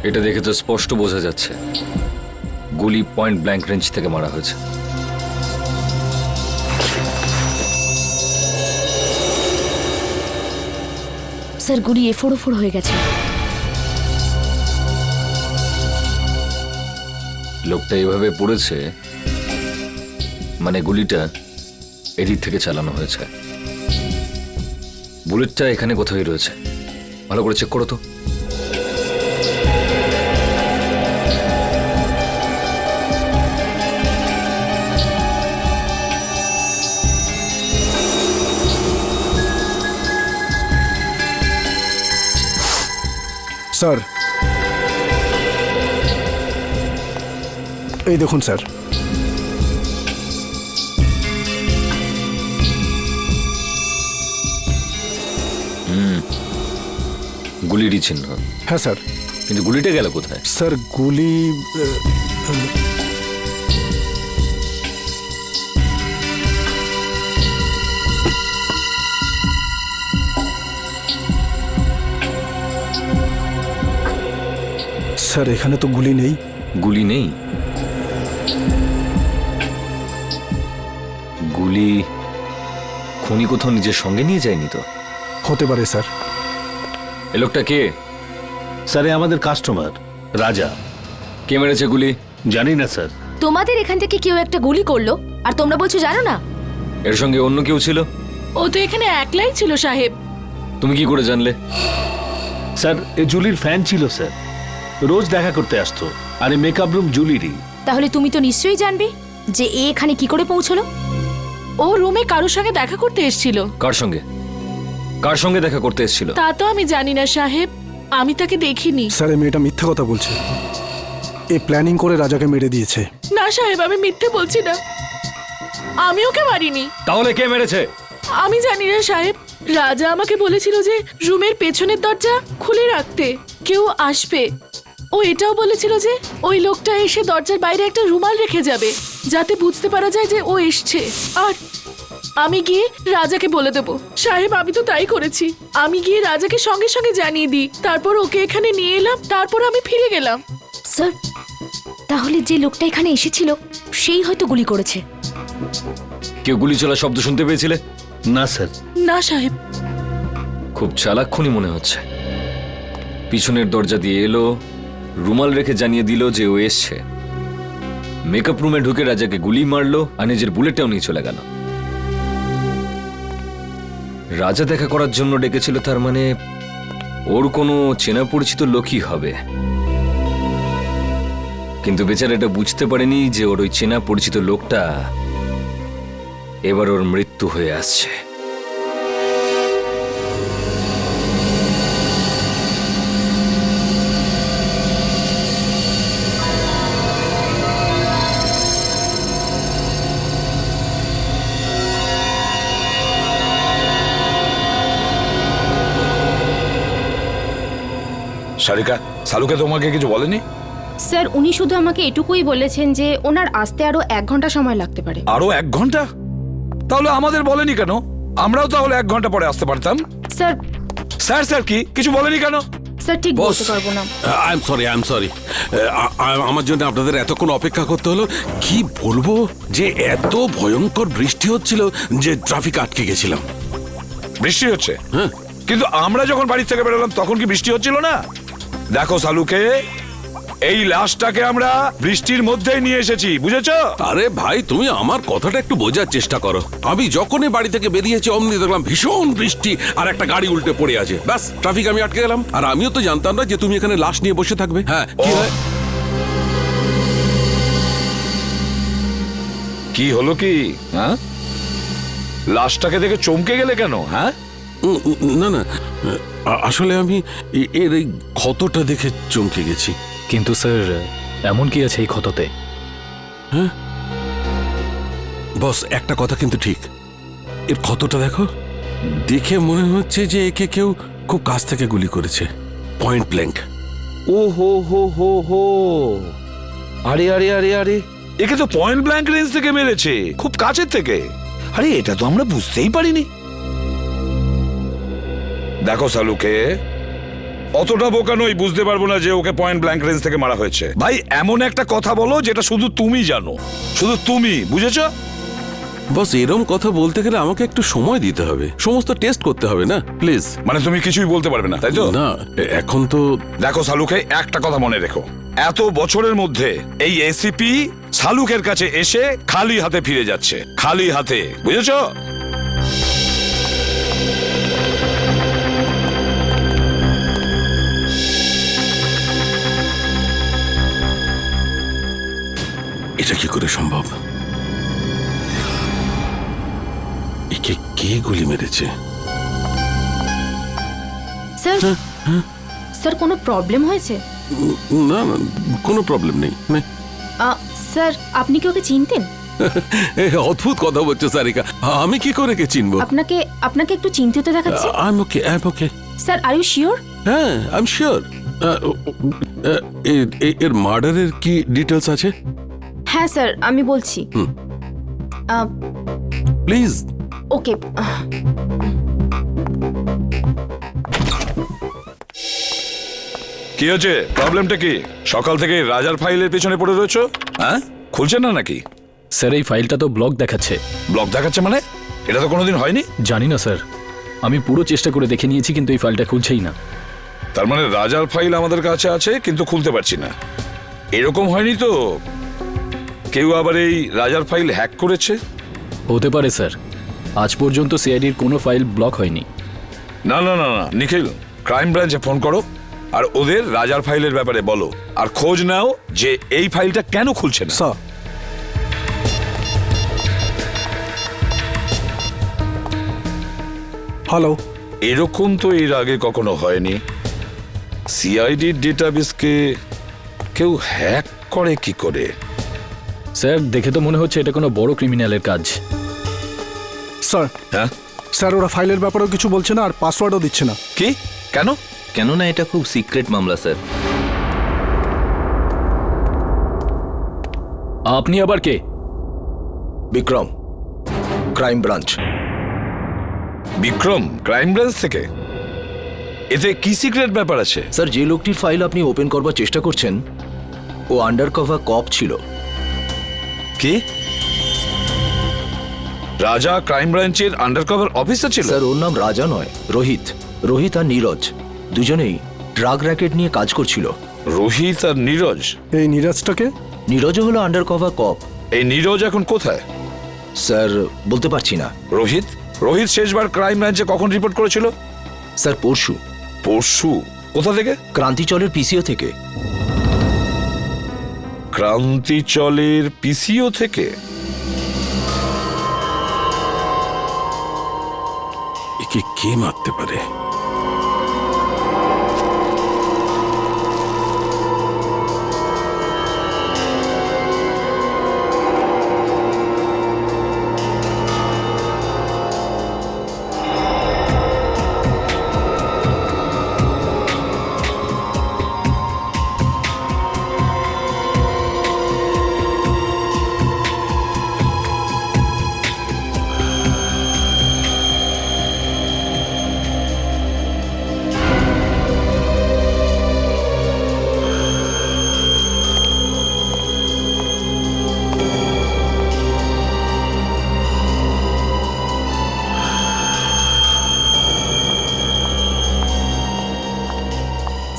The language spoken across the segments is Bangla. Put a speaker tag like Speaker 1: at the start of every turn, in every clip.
Speaker 1: এটা দেখে তো স্পষ্ট বোঝা যাচ্ছে গুলি পয়েন্ট ব্ল্যাঙ্ক রেঞ্জ থেকে মারা হয়েছে।
Speaker 2: স্যার গুলি এফোড় হয়ে গেছে।
Speaker 1: লোকটা এভাবে পড়েছে মানে গুলিটা এদিক থেকে চালানো হয়েছে। বুলেটটা এখানে কোথায় রয়েছে, ভালো করে চেক করো তো।
Speaker 3: স্যার এই দেখুন স্যার,
Speaker 1: গুলিরই চিহ্ন।
Speaker 3: হ্যাঁ স্যার।
Speaker 1: কিন্তু গুলিটা গেল কোথায়?
Speaker 3: স্যার গুলি স্যার এখানে তো গুলি নেই।
Speaker 1: গুলি নেই? গুলি খুনি কোথাও নিজের সঙ্গে নিয়ে যায়নি তো?
Speaker 3: হতে পারে স্যার।
Speaker 1: এ লোকটা কে?
Speaker 4: স্যার আমাদের কাস্টমার রাজা।
Speaker 1: কে মেরেছে গুলি?
Speaker 4: জানি না স্যার।
Speaker 2: তোমাদের এখান থেকে কেউ একটা গুলি করলো আর তোমরা বলছো জানো না?
Speaker 1: এর সঙ্গে অন্য কেউ ছিল?
Speaker 5: ও তো এখানে একলাই ছিল সাহেব।
Speaker 1: তুমি কি করে জানলে?
Speaker 4: স্যার এ জুলির ফ্যান ছিল স্যার, রোজ দেখা করতে আসতো। আর এই মেকআপ রুম জুলিরই।
Speaker 2: তাহলে তুমি তো নিশ্চয়ই জানবে যে এ এখানে কি করে পৌঁছলো।
Speaker 5: ও রুমে কারোর সঙ্গে দেখা করতে এসেছিল।
Speaker 1: কার সঙ্গে? কার সঙ্গে দেখা করতে এসেছিল?
Speaker 5: তা তো আমি জানি না সাহেব, আমি তাকে দেখিনি।
Speaker 3: স্যার এই মেয়েটা মিথ্যে কথা বলছে। এ প্ল্যানিং করে রাজাকে মেরে দিয়েছে।
Speaker 5: না সাহেব, আমি মিথ্যে বলছি না, আমি ওকে মারিনি।
Speaker 1: তাহলে কে মেরেছে?
Speaker 5: আমি জানি না সাহেব, রাজা আমাকে বলেছিল যে রুমের পেছনের দরজা খুলে রাখতে, কেউ আসবে। ও এটাও বলেছিল যে ওই লোকটা এসে দরজার বাইরে একটা রুমাল রেখে যাবে যাতে বুঝতে পারা যায় যে ও এসছে। আর আমি গিয়ে রাজাকে বলে দেবো। সাহেব আমি তো তাই করেছি, আমি গিয়ে রাজাকে সঙ্গে সঙ্গে জানিয়ে দিই, তারপর ওকে এখানে নিয়ে এলাম, তারপর আমি ফিরে গেলাম।
Speaker 2: স্যার তাহলে যে লোকটা এখানে এসেছিল সেই হয়তো গুলি করেছে।
Speaker 1: কেউ গুলি চলার শব্দ শুনতে পেয়েছিলে?
Speaker 4: না স্যার।
Speaker 5: না সাহেব।
Speaker 1: খুব চালাক খুনি মনে হচ্ছে। পিছনের দরজা দিয়ে এলো, রুমাল রেখে জানিয়ে দিল যে ও এসছে, মেকআপ রুমে ঢুকে রাজাকে গুলি মারলো আর নিজের বুলেটটাও নিয়ে চলে গেল। রাজা দেখা করার জন্য ডেকেছিল, তার মানে ওর কোনো চেনা পরিচিত লোকই হবে। কিন্তু বেচারা এটা বুঝতে পারেনি যে ওর ওই চেনা পরিচিত লোকটা এবার ওর মৃত্যু হয়ে আসছে।
Speaker 6: সারিকা, সালুকে তোমাকে কিছু বলেনি?
Speaker 2: স্যার উনি শুধু আমাকে এটুকুই বলেছেন যে ওনার আসতে আরো 1 ঘন্টা সময় লাগতে পারে।
Speaker 6: আরো 1 ঘন্টা? তাহলে আমাদের বলেনি কেন? আমরাও তাহলে 1 ঘন্টা পরে আসতে পারতাম।
Speaker 2: স্যার
Speaker 6: স্যার স্যার কি কিছু বলেনি কেন?
Speaker 2: স্যার ঠিক বলতে পারবো না।
Speaker 7: আই এম সরি আমার জন্য আপনাদের এতক্ষণ অপেক্ষা করতে হলো। কি বলবো যে এত ভয়ঙ্কর বৃষ্টি হচ্ছিল যে ট্রাফিক আটকে গেছিলাম।
Speaker 6: বৃষ্টি হচ্ছে?
Speaker 7: হ্যাঁ।
Speaker 6: কিন্তু আমরা যখন বাড়ি থেকে বেরোলাম তখন কি বৃষ্টি হচ্ছিল না? দেখো সালুকে, এই লাশটাকে আমরা বৃষ্টির মধ্যেই নিয়ে এসেছি, বুঝেছো?
Speaker 7: আরে ভাই তুমি আমার কথাটা একটু বোঝার চেষ্টা করো। আমি যখনই বাড়ি থেকে বেরিয়েছি অমনি দেখলাম ভীষণ বৃষ্টি আর একটা গাড়ি উল্টে পড়ে আছে, ব্যাস ট্রাফিক আমি আটকে গেলাম। আর আমিও তো জানতাম না যে তুমি এখানে লাশ নিয়ে বসে থাকবে। হ্যাঁ কি হয়?
Speaker 6: কি হলো কি? হ্যাঁ, লাশটাকে দেখে চমকে গেলে কেন? হ্যাঁ,
Speaker 7: না না, আসলে আমি এর এই ক্ষতটা দেখে চমকে গেছি।
Speaker 8: কিন্তু স্যার এমন কি আছে এই ক্ষততে?
Speaker 7: হ্যাঁ বস, একটা কথা কিন্তু ঠিক, এর ক্ষতটা দেখো, দেখে মনে হচ্ছে যে একে কেউ খুব কাছ থেকে গুলি করেছে, পয়েন্ট ব্ল্যাঙ্ক।
Speaker 6: ও হো হো হো হো, আরে আরে আরে আরে, একে তো পয়েন্ট ব্ল্যাঙ্ক রেঞ্জ থেকে মেরেছে, খুব কাছের থেকে। আরে এটা তো আমরা বুঝতেই পারিনি। দেখো সালুকে, অতটা বোকা নই, বুঝতে পারবো না যে ওকে পয়েন্ট ব্ল্যাঙ্ক রেঞ্জ থেকে মারা হয়েছে। ভাই এমন একটা কথা বলো যেটা শুধু তুমি জানো, শুধু তুমি, বুঝেছো?
Speaker 7: বস এরম কথা বলতে গেলে আমাকে একটু সময় দিতে হবে, সমস্ত টেস্ট করতে হবে না, প্লিজ।
Speaker 6: মানে তুমি কিছুই বলতে পারবে না, তাই তো?
Speaker 7: না এখন তো
Speaker 6: দেখো সালুকে, একটা কথা মনে রেখো, এত বছরের মধ্যে এই এসিপি সালুকের কাছে এসে খালি হাতে ফিরে যাচ্ছে, খালি হাতে, বুঝেছো?
Speaker 7: এটা কি করে সম্ভব? একে কে গুলি মেরেছে?
Speaker 2: স্যার স্যার কোনো প্রবলেম হয়েছে?
Speaker 7: না না, কোনো প্রবলেম নেই।
Speaker 2: স্যার আপনি কি ওকে চিনতেন?
Speaker 7: এ, অদ্ভুত কথা বলছো সারিকা, আমি কি করে কে চিনবো?
Speaker 2: আপনাকে আপনাকে একটু চিন্তিত দেখাচ্ছে।
Speaker 7: I am okay, I am okay.
Speaker 2: Sir are you sure?
Speaker 7: হ্যাঁ, আই এম শিওর। এর মার্ডারের কি ডিটেলস আছে?
Speaker 2: হ্যাঁ স্যার আমি বলছি।
Speaker 7: প্লিজ।
Speaker 2: ওকে
Speaker 6: কি হচ্ছে, প্রবলেমটা কি? সকাল থেকে রাজার ফাইলের পেছনে পড়ে রয়েছো, হ্যাঁ? খুলছে না নাকি?
Speaker 8: স্যার এই ফাইলটা তো ব্লক দেখাচ্ছে।
Speaker 6: ব্লক দেখাচ্ছে মানে? এটা তো কোনোদিন হয়নি।
Speaker 8: জানি না স্যার, আমি পুরো চেষ্টা করে দেখে নিয়েছি কিন্তু এই ফাইলটা খুলছেই না।
Speaker 6: তার মানে রাজার ফাইল আমাদের কাছে আছে কিন্তু খুলতে পারছি না। এরকম হয়নি তো কেউ আবার এই রাজার ফাইল হ্যাক করেছে?
Speaker 8: হতে পারে স্যার, আজ পর্যন্ত সিআইডির কোনো ফাইল ব্লক হয়নি।
Speaker 6: না না না না, নিখিল ক্রাইম ব্রাঞ্চে ফোন করো আর ওদের রাজার ফাইলের ব্যাপারে বলো, আর খোঁজ নাও যে এই ফাইলটা কেন খুলছে না।
Speaker 3: স্যার হ্যালো,
Speaker 6: এরকম তো এর আগে কখনো হয়নি। সিআইডির ডেটাবেসকে কেউ হ্যাক করে কি করে?
Speaker 8: স্যার দেখে তো মনে হচ্ছে এটা কোনো বড় ক্রিমিনালের কাজ।
Speaker 3: স্যার
Speaker 6: হ্যাঁ
Speaker 3: স্যার ওরা ফাইলের ব্যাপারেও কিছু বলছে না আর পাসওয়ার্ডও দিচ্ছে না।
Speaker 6: কি? কেন?
Speaker 9: কেননা এটা খুব সিক্রেট মামলা স্যার।
Speaker 8: আপনি আবার কে?
Speaker 10: Vikram, crime branch.
Speaker 6: Vikram crime branch থেকে? এতে কি সিক্রেট ব্যাপার আছে?
Speaker 10: স্যার যে লোকটির ফাইল আপনি ওপেন করবার চেষ্টা করছেন ও আন্ডার কভার কপ ছিল।
Speaker 6: কি? রাজা ক্রাইম ব্রাঞ্চের আন্ডারকভার অফিসার ছিল?
Speaker 10: স্যার ওর নাম রাজা নয়, রোহিত। রোহিত আর নীরজ দুজনেই ড্রাগ র্যাকেট নিয়ে কাজ করছিল।
Speaker 6: রোহিত আর নীরজ?
Speaker 3: এই নীরাজটাকে?
Speaker 10: নীরজও হলো আন্ডার কভার কপ।
Speaker 6: এই নীরজ এখন কোথায়?
Speaker 10: স্যার বলতে পারছি না।
Speaker 6: রোহিত? রোহিত শেষবার ক্রাইম ব্রাঞ্চে কখন রিপোর্ট করেছিল?
Speaker 10: স্যার পরশু।
Speaker 6: পরশু? কোথা থেকে?
Speaker 10: ক্রান্তিচলের পিসিও থেকে।
Speaker 6: ক্রান্তিচলের পিসিও থেকে?
Speaker 7: একে কে মারতে পারে?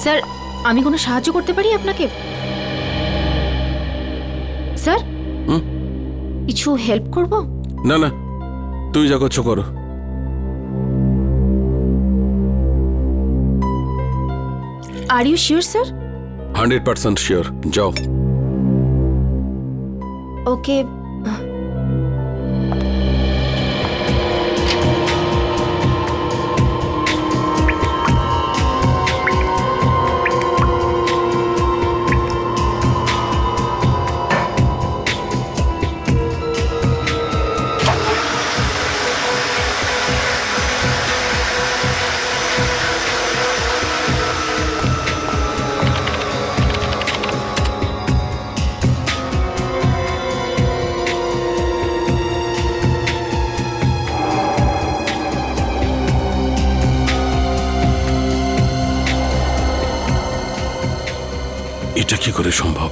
Speaker 2: স্যার আমি কোনো সাহায্য করতে পারি আপনাকে? স্যার কিছু হেল্প করব?
Speaker 7: না না, তুই যা করছো করো।
Speaker 2: Are you sure sir?
Speaker 7: 100% sure. যাও।
Speaker 2: ওকে
Speaker 7: এটা কি করে সম্ভব?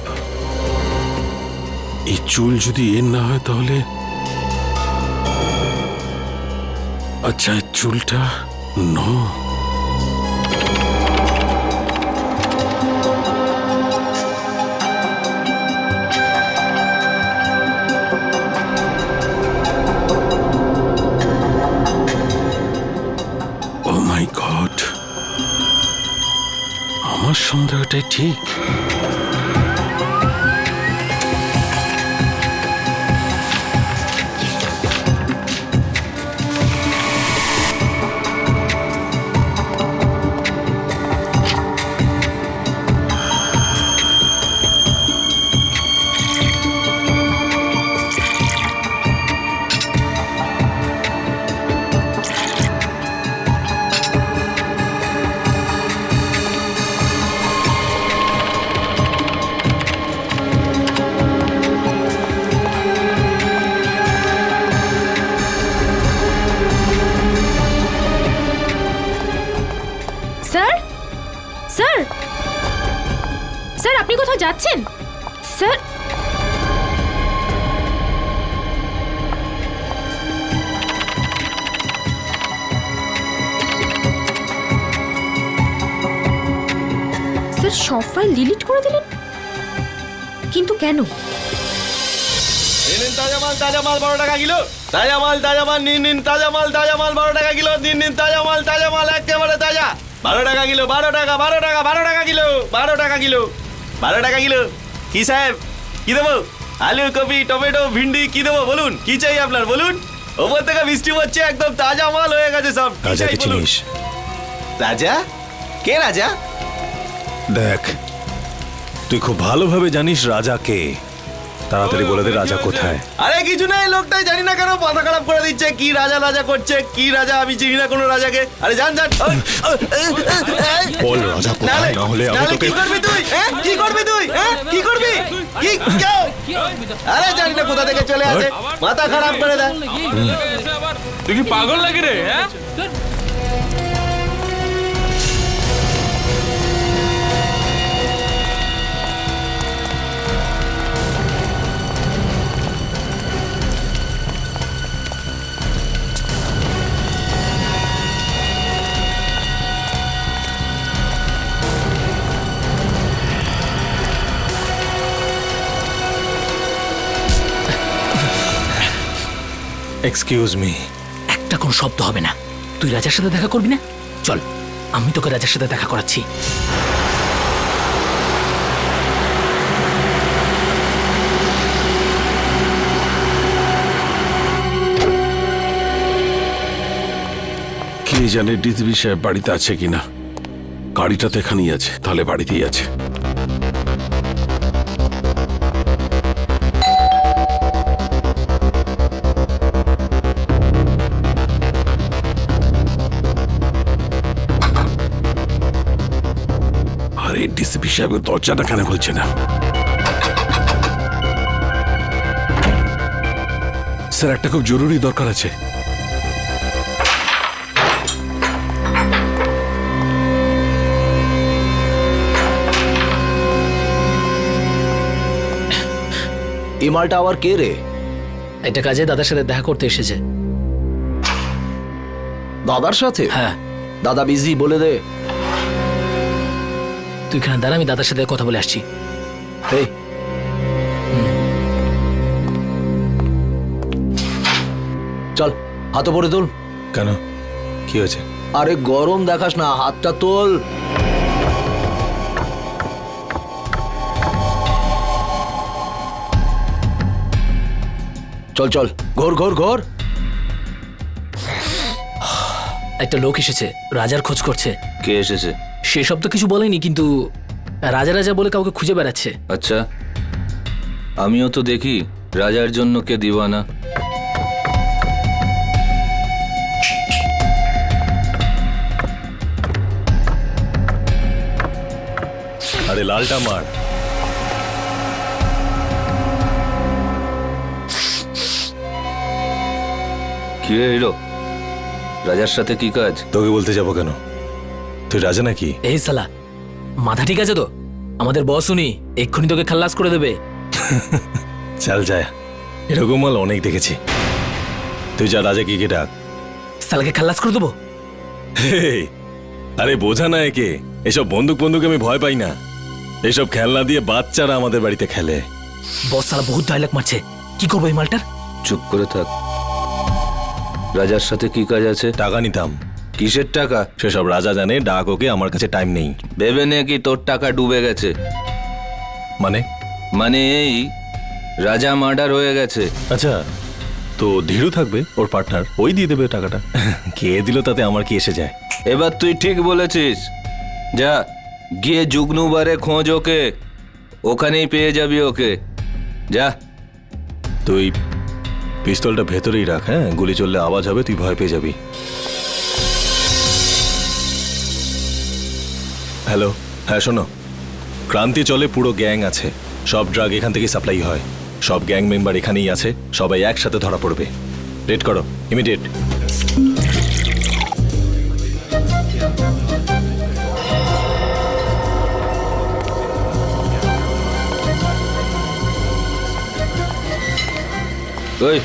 Speaker 7: এই চুল যদি এর না হয় তাহলে আচ্ছা এই চুলটা নো ও মাই গড, আমার সন্দেহটাই ঠিক।
Speaker 2: স্যার স্যার স্যার আপনি কোথাও যাচ্ছেন স্যার? স্যার সব ফাইল ডিলিট করে দিলেন, কিন্তু কেন?
Speaker 10: তাজা মাল 12 টাকা কিলো। তাজা মাল নিন তাজা মাল 12 টাকা কিলো। নিন তাজা মাল একেবারে তাজা। 12 টাকা কিলো, 12 টাকা, 12 টাকা, 12 টাকা কিলো, 12 টাকা কিলো, 12 টাকা কিলো। কি সাহেব কি দেবো? আলু, কপি, টমেটো, ভিন্ডি কি দেবো বলুন? কি চাই আপনার বলুন? ওপর থেকে বৃষ্টি পড়ছে, একদম তাজা মাল হয়ে গেছে সব।
Speaker 3: রাজাকে চিনিস?
Speaker 10: রাজা? কে রাজা?
Speaker 3: দেখ, তুই খুব ভালোভাবে জানিস রাজা কে। তাড়াতাড়ি বলে দে রাজা কোথায়।
Speaker 10: আরে কিছু নাই, লোকটাই জানি না কেন মাথা খারাপ করে দিচ্ছে। কি রাজা রাজা করছে, কি রাজা? আমি চিনি না কোনো রাজাকে। আরে জান
Speaker 3: বল রাজা কোথায়, না হলে আমি তোকে।
Speaker 10: কি করবি তুই? কি করবি তুই? কি করবি? কি কেউ? আরে জানি না কোথা থেকে চলে আসে, মাথা খারাপ করে দেয়।
Speaker 7: তুই কি পাগল লাগে রে?
Speaker 3: Excuse me.
Speaker 11: একটা কোনো শব্দ হবে না। তুই রাজার সাথে দেখা করবি না? চল, আমি তোকে রাজার সাথে দেখা করাচ্ছি।
Speaker 7: কে জানে ডিসবি সাহেব বাড়িতে আছে কিনা। গাড়িটা তো এখানেই আছে, তাহলে বাড়িতেই আছে। আরে ডিসিপি সাহেব দরজাটা কেন খুলছে না? স্যার একটা খুব জরুরি দরকার আছে।
Speaker 10: এই মালটা আবার কে রে?
Speaker 11: এটা কাজে দাদার সাথে দেখা করতে এসেছে।
Speaker 10: দাদার সাথে?
Speaker 11: হ্যাঁ।
Speaker 10: দাদা বিজি, বলে দে।
Speaker 11: তুই এখানে দাঁড়া, আমি দাদার সাথে কথা বলে আসছি।
Speaker 10: এই চল, হাত পরে তোল।
Speaker 3: কেন, কি হয়েছে?
Speaker 10: আরে গরম দেখাস না, হাতটা তোল। চল চল, ঘোর ঘোর ঘোর।
Speaker 11: একটা লোক এসেছে, রাজার খোঁজ করছে।
Speaker 9: কে এসেছে?
Speaker 11: সেসব তো কিছু বলেনি, কিন্তু রাজা রাজা বলে কাউকে খুঁজে বেড়াচ্ছে।
Speaker 9: আচ্ছা, আমিও তো দেখি রাজার জন্য কে দিওয়ানা।
Speaker 3: আরে লালটা মার।
Speaker 9: কি রে হিরো, রাজার সাথে কি কাজ?
Speaker 3: তোকে বলতে যাবো কেন? তুই রাজা নাকি?
Speaker 11: এই সালা, মাথা ঠিক আছে তো? আমাদের বস উনি এক্ষুনি তোকে খাল্লাস করে দেবে।
Speaker 3: চল যায়, এরকম মাল অনেক দেখেছি। তুই যা রাজাকে গিয়ে ডাক।
Speaker 11: সালাকে খাল্লাস করে দেবো।
Speaker 3: হেই, আরে বোঝা না একে, এসব বন্দুক আমি ভয় পাই না। এসব খেলনা দিয়ে বাচ্চারা আমাদের বাড়িতে খেলে।
Speaker 11: বস সালা বহুত ডায়লগ মারছে, কি করবো এই মালটার?
Speaker 9: চুপ করে থাক। রাজার সাথে কি কাজ আছে?
Speaker 3: টাকা নিতাম।
Speaker 9: কিসের টাকা?
Speaker 3: সেসব রাজা জানে, ডাক ওকে, আমার কাছে টাইম নেই।
Speaker 9: ভেবে নে কি তোর টাকা ডুবে গেছে।
Speaker 3: মানে?
Speaker 9: মানে এই রাজা মার্ডার হয়ে গেছে।
Speaker 3: আচ্ছা, তো ধীরু থাকবে, ওর পার্টনার, ওই দিয়ে দেবে টাকাটা। কে দিল তাতে আমার কি এসে যায়?
Speaker 9: এবার তুই ঠিক বলেছিস। যা গিয়ে জুগনুবারে খোঁজ ওকে, ওখানেই পেয়ে যাবি ওকে। যা।
Speaker 3: তুই পিস্তলটা ভেতরেই রাখ, হ্যাঁ? গুলি চললে আওয়াজ হবে, তুই ভয় পেয়ে যাবি। হ্যালো, হ্যাঁ শোনো, ক্রান্তি চলে পুরো গ্যাং আছে, সব ড্রাগ এখান থেকে সাপ্লাই হয়, সব গ্যাং মেম্বার এখানেই আছে, সবাই একসাথে ধরা পড়বে। রেড করো, ইমিডিয়েট।
Speaker 9: ওই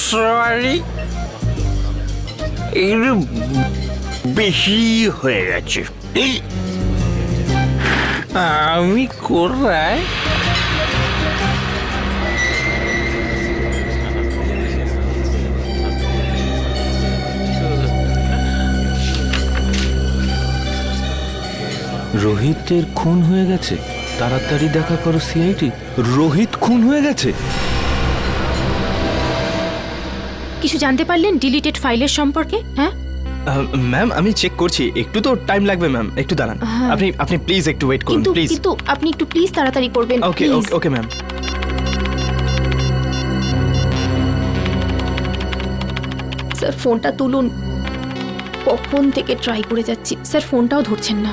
Speaker 10: সরি, একটু বেশি হয়ে গেছে। আমি কোথায়?
Speaker 9: রোহিতের খুন হয়ে গেছে, তাড়াতাড়ি দেখা করো সিআইডি। রোহিত খুন হয়ে গেছে?
Speaker 2: কিছু জানতে পারলেন ডিলিটেড ফাইলের সম্পর্কে? হ্যাঁ
Speaker 12: ম্যাম, আমি চেক করছি, একটু তো টাইম লাগবে ম্যাম, একটু দাঁড়ান।
Speaker 2: হ্যাঁ।
Speaker 12: আপনি প্লিজ একটু ওয়েট করুন, প্লিজ।
Speaker 2: কিন্তু আপনি একটু প্লিজ তাড়াতাড়ি করবেন।
Speaker 12: ওকে ওকে ম্যাম।
Speaker 2: স্যার ফোনটা তুলুন, কখন থেকে ট্রাই করে যাচ্ছি, স্যার ফোনটাও ধরছেন না।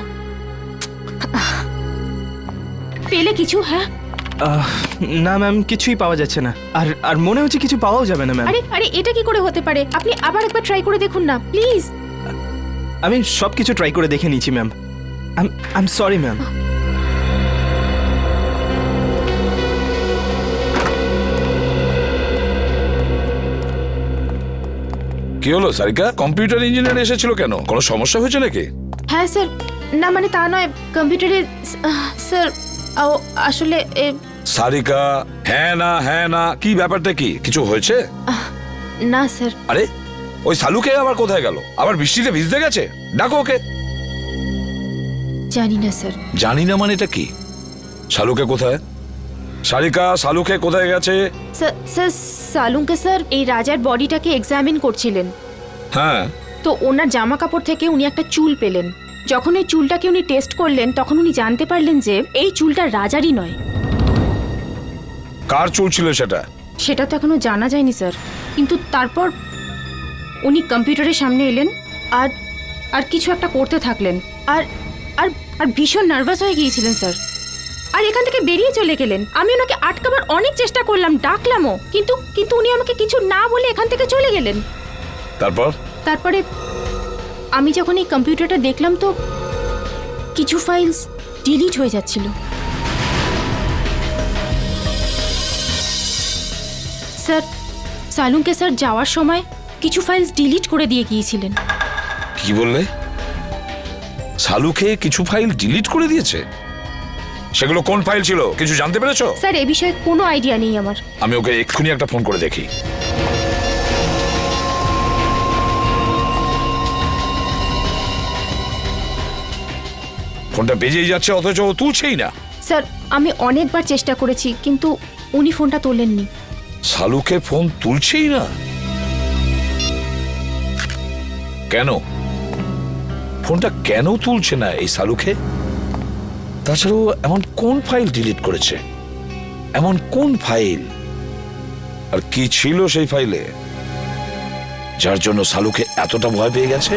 Speaker 2: পেলে কিছু? হ্যাঁ
Speaker 12: না ম্যাম, কিছুই পাওয়া যাচ্ছে না, আর মনে হচ্ছে কিছু পাওয়াও যাবে না ম্যাম।
Speaker 2: আরে এটা কি করে হতে পারে? আপনি আবার একবার ট্রাই করে দেখুন না প্লিজ।
Speaker 12: আমি সব কিছু ট্রাই করে দেখে নিয়েছি ma'am. I am sorry ma'am.
Speaker 6: কি হলো সারিকা, কম্পিউটার ইঞ্জিনিয়ার এসেছিল কেন? কোনো সমস্যা হয়েছে নাকি?
Speaker 2: হ্যাঁ স্যার, না মানে তা নয়, কম্পিউটারে স্যার আসলে
Speaker 6: সারিকা, হ্যাঁ না কি ব্যাপারটা কি? কিছু হয়েছে?
Speaker 2: না স্যার।
Speaker 6: আরে ওই সালুকে আবার কোথায় গেল? আবার বৃষ্টিতে ভিজতে গেছে? ডাকো ওকে।
Speaker 2: জানি না স্যার।
Speaker 6: জানি না মানে এটা কি? সালুকে কোথায়? সারিকা, সালুকে কোথায় গেছে?
Speaker 2: স্যার সালুকে স্যার এই রাজার বডিটাকে এক্সামিন করছিলেন,
Speaker 6: হ্যাঁ,
Speaker 2: তো ওনার জামা কাপড় থেকে উনি একটা চুল পেলেন। যখন এই চুলটাকে উনি টেস্ট করলেন তখন উনি জানতে পারলেন যে এই চুলটা রাজারই নয়।
Speaker 6: কার চুল ছিল সেটা?
Speaker 2: সেটা তো এখনো জানা যায়নি স্যার, কিন্তু তারপর উনি কম্পিউটারের সামনে এলেন আর আর কিছু একটা করতে থাকলেন, আর আর আর ভীষণ নার্ভাস হয়ে গিয়েছিলেন স্যার, আর এখান থেকে বেরিয়ে চলে গেলেন। আমি ওনাকে আটকাবার অনেক চেষ্টা করলাম, ডাকলামও, কিন্তু উনি আমাকে কিছু না বলে এখান থেকে চলে গেলেন।
Speaker 6: তারপরে
Speaker 2: আমি যখন এই কম্পিউটারটা দেখলাম তো কিছু ফাইলস ডিলিট হয়ে যাচ্ছিল। স্যার সালুকে স্যার যাওয়ার সময় কিছু ফাইলস ডিলিট করে দিয়ে গিয়েছিলেন।
Speaker 6: কি বললে? সালুকে কিছু ফাইল ডিলিট করে দিয়েছে? সেগুলো কোন ফাইল ছিল কিছু জানতে পেরেছো?
Speaker 2: স্যার এ বিষয়ে কোনো আইডিয়া নেই আমার।
Speaker 6: আমি ওকে এক্ষুনি একটা ফোন করে দেখি। ফোনটা বেজেই যাচ্ছে অথচ ও তুলছেই না।
Speaker 2: স্যার আমি অনেকবার চেষ্টা করেছি কিন্তু উনি ফোনটা তোলেননি।
Speaker 6: সালুকে ফোন তুলছেই না কেন? ফোনটা কেন তুলছে না এই সালুকে? তাছাড়াও এমন কোন ফাইল ডিলিট করেছে? এমন কোন ফাইল? আর কি ছিল সেই ফাইলে যার জন্য সালুকে এতটা ভয় পেয়ে গেছে?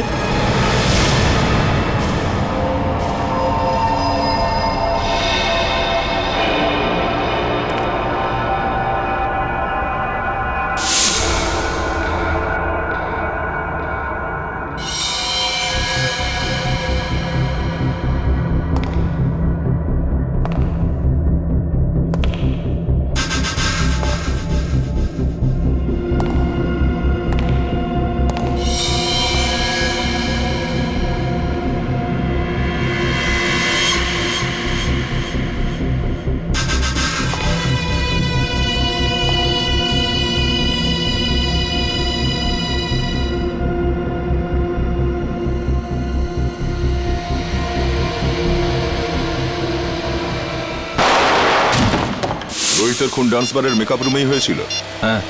Speaker 13: রোহিতের খুন ডান্স বারের মেকআপ রুমেই হয়েছিল?
Speaker 9: হ্যাঁ।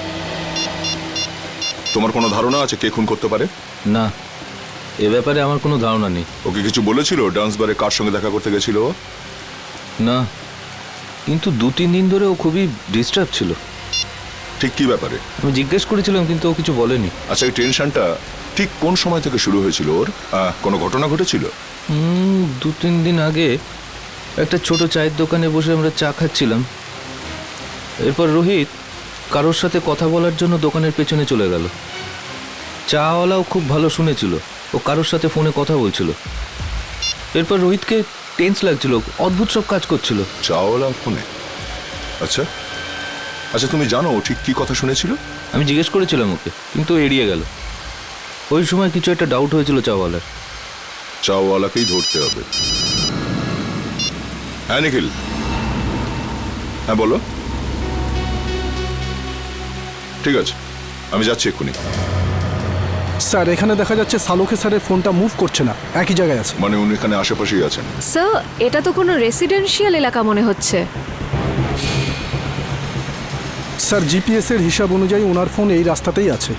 Speaker 13: তোমার কোনো ধারণা আছে কে খুন করতে পারে?
Speaker 9: না, এ ব্যাপারে আমার কোনো ধারণা নেই।
Speaker 13: ওকে কিছু বলেছিল ডান্স বারে কার সঙ্গে দেখা করতে গেছিল ও?
Speaker 9: না, কিন্তু 2-3 দিন ধরে ও খুবই ডিস্টার্ব ছিল।
Speaker 13: ঠিক কি ব্যাপারে?
Speaker 9: আমি জিজ্ঞেস করেছিলাম কিন্তু ও কিছু বলেনি।
Speaker 13: আচ্ছা, এই টেনশনটা ঠিক কোন সময় থেকে শুরু হয়েছিল ওর? কোনো ঘটনা ঘটেছিল?
Speaker 9: 2-3 দিন আগে একটা ছোট চায়ের দোকানে বসে আমরা চা খাচ্ছিলাম। এরপর রোহিত কারোর সাথে কথা বলার জন্য দোকানের পেছনে চলে গেল। চাওয়ালাও খুব ভালো শুনেছিল, ও কারোর সাথে ফোনে কথা বলছিল। এরপর রোহিতকে টেন্স লাগছিল, অদ্ভুত সব কাজ করছিল।
Speaker 13: চাওয়ালা ফোনে? আচ্ছা আচ্ছা, তুমি জানো ও ঠিক কি কথা শুনেছিল?
Speaker 9: আমি জিজ্ঞেস করেছিলাম ওকে, কিন্তু ও এড়িয়ে গেল। ওই সময় কিছু একটা ডাউট হয়েছিল চাওয়ালার।
Speaker 13: চাওয়ালাকেই ধরতে হবে। হ্যাঁ নিখিল, হ্যাঁ বলো। ঠিক আছে, আমি যাচ্ছি এক্ষুনি।
Speaker 14: স্যার, এখানে দেখা যাচ্ছে সালুখে স্যারের ফোনটা মুভ করছে না, একই জায়গায় আছে।
Speaker 13: মানে উনি এখানে আশেপাশেই আছেন?
Speaker 15: স্যার, এটা তো কোনো রেসিডেন্সিয়াল এলাকা মনে হচ্ছে।
Speaker 14: স্যার, জিপিএস এর হিসাব অনুযায়ী ওনার ফোন এই রাস্তাতেই আছে।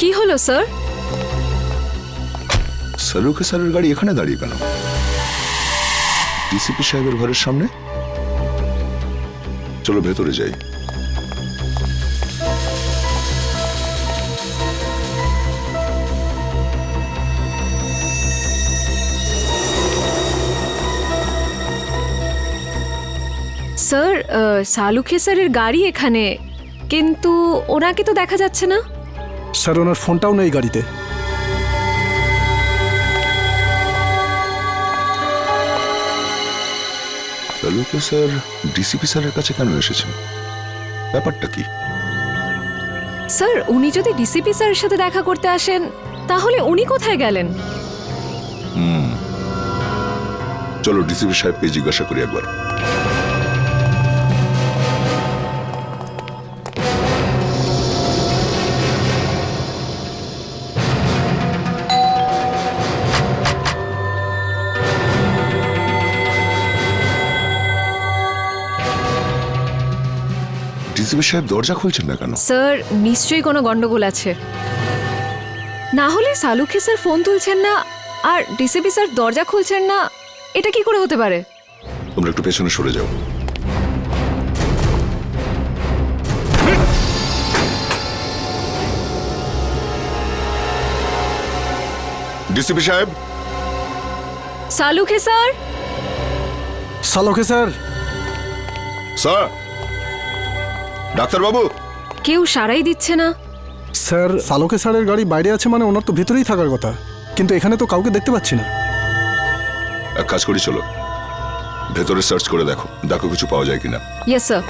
Speaker 15: কি হলো স্যার?
Speaker 13: সালুখে স্যারের গাড়ি এখানে দাঁড়িয়ে কেন? ডিসিপি সাহেবের ঘরের সামনে? চলো ভেতরে যাই।
Speaker 15: স্যার, সালুখে স্যারের গাড়ি এখানে, কিন্তু ওনাকে তো দেখা যাচ্ছে না।
Speaker 14: স্যার, ওনার ফোনটাও নেই গাড়িতে।
Speaker 13: সালুখে স্যার ডিসিপি স্যারের কাছে কেন এসেছেন? ব্যাপারটা কি?
Speaker 15: স্যার, উনি যদি ডিসিপি স্যারের সাথে দেখা করতে আসেন, তাহলে উনি কোথায় গেলেন?
Speaker 13: চলো ডিসিপি সাহেবকে জিজ্ঞাসা করি একবার। ডিসিপি সাহেব দরজা খুলছেন না কেন?
Speaker 15: স্যার, নিশ্চয়ই কোনো গন্ডগোল আছে। না হলে সালুখে স্যার ফোন তুলছেন না আর ডিসিপি স্যার দরজা খুলছেন না, এটা কি করে হতে পারে?
Speaker 13: তোমরা একটু পেছনে সরে যাও। ডিসিপি সাহেব।
Speaker 15: Salunkhe sir.
Speaker 14: Salunkhe sir.
Speaker 13: Sir, ডাক্তারবাবু।
Speaker 15: কেউ সারাই দিচ্ছে না।
Speaker 14: স্যার, সালুখে স্যারের গাড়ি বাইরে আছে মানে ওনার তো ভিতরেই থাকার কথা, কিন্তু এখানে তো কাউকে দেখতে পাচ্ছি না।
Speaker 13: এক কাজ করি, চলো ভেতরে সার্চ করে দেখো, দেখো কিছু পাওয়া যায় কিনা।
Speaker 15: Yes sir.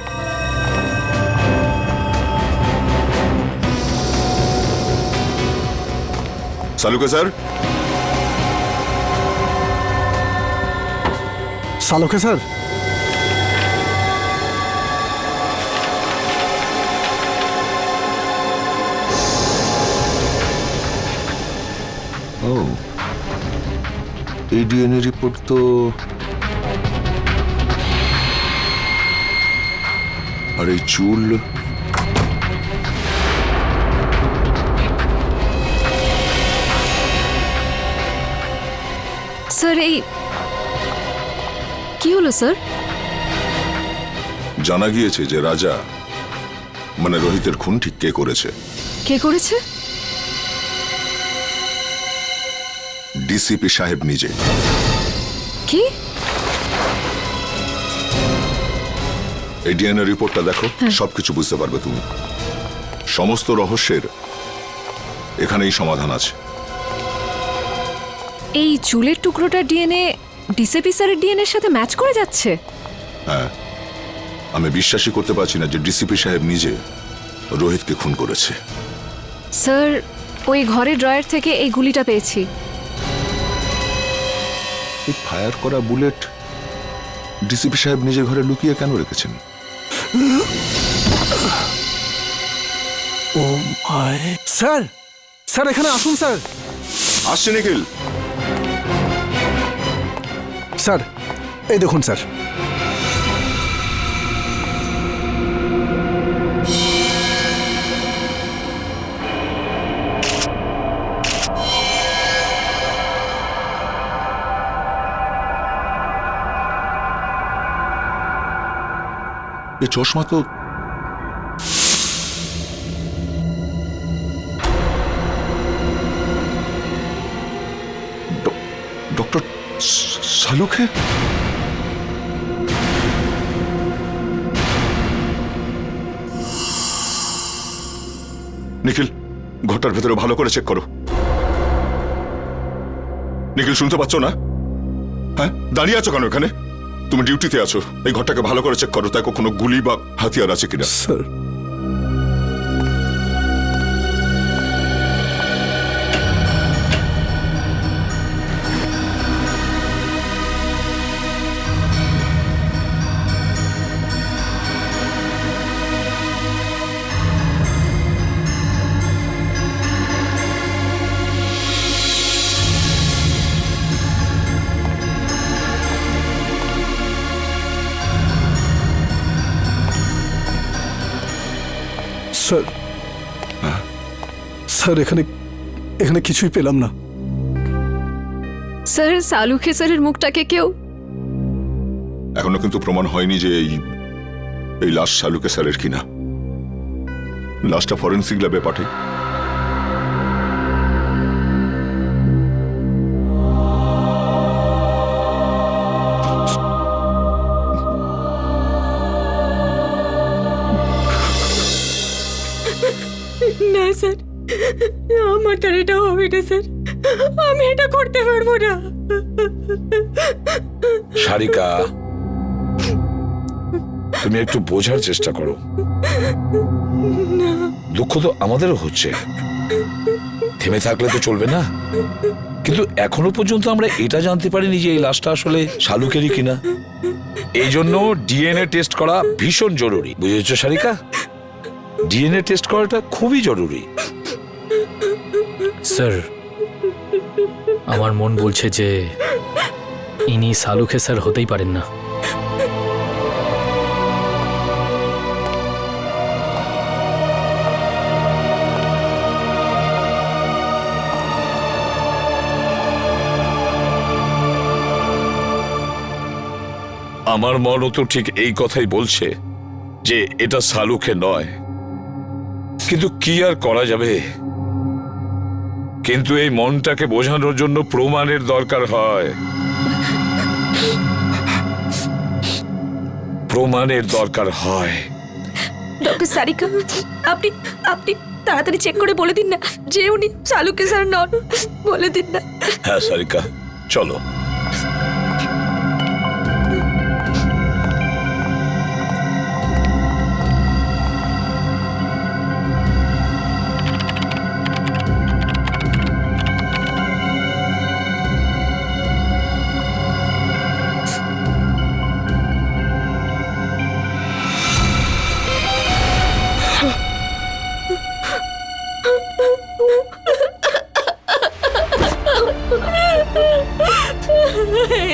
Speaker 13: Salunkhe sir.
Speaker 14: Salunkhe sir.
Speaker 13: ও, এই ডিএনএ রিপোর্ট তো আর এই চুল।
Speaker 15: স্যার, এই কি হলো স্যার?
Speaker 13: জানা গিয়েছে যে রাজা মানে রোহিতের খুন ঠিক কে করেছে।
Speaker 15: কে করেছে?
Speaker 13: ডিসিপি সাহেব নিজে।
Speaker 15: কি?
Speaker 13: এই ডিএনএ রিপোর্টটা দেখো, সবকিছু বুঝতে পারবে তুমি। সমস্ত রহস্যের এখানেই সমাধান আছে।
Speaker 15: এই চুলের টুকরোটার ডিএনএ ডিসিপি স্যারের ডিএনএর সাথে ম্যাচ করে যাচ্ছে?
Speaker 13: হ্যাঁ, আমি বিশ্বাসই করতে পারছি না যে ডিসিপি সাহেব নিজে রোহিতকে খুন করেছে।
Speaker 15: স্যার, ওই ঘরের ড্রয়ার থেকে এই গুলিটা পেয়েছি।
Speaker 13: এই ফায়ার করা বুলেট ডিসিপি সাহেব নিজের ঘরে লুকিয়ে কেন রেখেছেন?
Speaker 14: ও মাই স্যার, স্যার এখানে আসুন স্যার।
Speaker 13: আসছে নিখিল।
Speaker 14: স্যার এই দেখুন স্যার,
Speaker 13: এই চশমা তো ডক্টর সালুখে। নিখিল, ঘরটার ভেতরে ভালো করে চেক করো। নিখিল, শুনতে পাচ্ছ না? হ্যাঁ, দাঁড়িয়ে আছো কেন এখানে? তুমি ডিউটিতে আছো, এই ঘরটাকে ভালো করে চেক করো, তাই কোনো গুলি বা হাতিয়ার আছে কিনা।
Speaker 14: স্যার স্যার, স্যার এখানে এখানে কিছুই পেলাম না।
Speaker 15: স্যার সালুখে স্যারের মুখটাকে কেউ
Speaker 13: এখনো কিন্তু প্রমাণ হয়নি যে এই লাশ সালুকে স্যারের কিনা। লাশটা ফরেন্সিক ল্যাবে পাঠাই।
Speaker 5: না স্যার, আমার দ্বারা এটা হবে না স্যার, আমি এটা করতে পারবো না।
Speaker 6: সারিকা, তুমি একটু বোঝার চেষ্টা করো। দুঃখ তো আমাদেরও হচ্ছে, থেমে থাকলে তো চলবে না। কিন্তু এখনো পর্যন্ত আমরা এটা জানতে পারিনি যে এই লাশটা আসলে শালুকেরই কিনা। এই জন্য ডিএনএ টেস্ট করা ভীষণ জরুরি, বুঝেছো সারিকা? ডিএনএ টেস্ট করাটা খুবই জরুরি।
Speaker 11: স্যার, আমার মন বলছে যে ইনি সালুখে স্যার হতেই পারেন না।
Speaker 6: আমার মনও তো ঠিক এই কথাই বলছে যে এটা সালুখে নয়, কিন্তু কি আর করা যাবে। কিন্তু এই মনটাকে বোঝানোর জন্য প্রমাণের দরকার হয়, প্রমাণের দরকার হয়।
Speaker 15: ডক্টর সারিকা, আপনি আপনি তাড়াতাড়ি চেক করে বলে দিন না যে উনি সালুকে স্যার নন, বলে দিন না।
Speaker 6: হ্যাঁ সারিকা, চলো।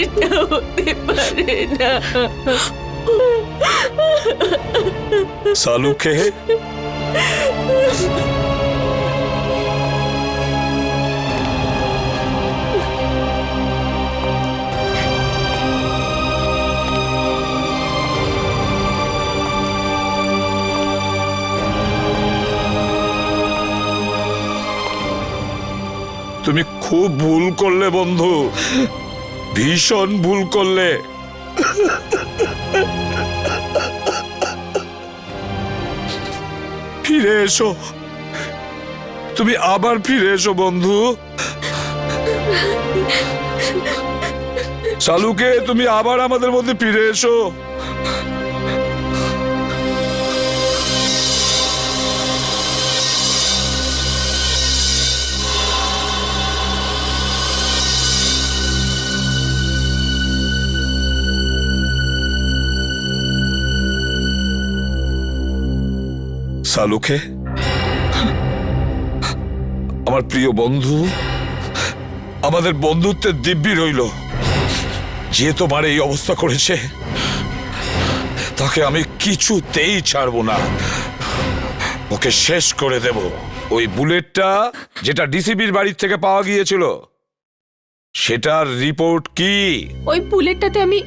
Speaker 5: এটা হতে পারে না।
Speaker 6: সালুখে তুমি খুব ভুল করলে বন্ধু, ভীষণ ভুল করলে। ফিরে এসো, তুমি আবার ফিরে এসো বন্ধু। সালুকে, তুমি আবার আমাদের মধ্যে ফিরে এসো। সালুকে, আমার প্রিয় বন্ধু, আমাদের বন্ধুত্বের দিব্যি রইল। যে তোমার এই অবস্থা করেছে তাকে আমি কিছুতেই ছাড়বো না, ওকে শেষ করে দেব। ওই বুলেটটা যেটা ডিসিপির বাড়ির থেকে পাওয়া গিয়েছিল সেটার রিপোর্ট কি?
Speaker 5: ওই বুলেটটাতে আমি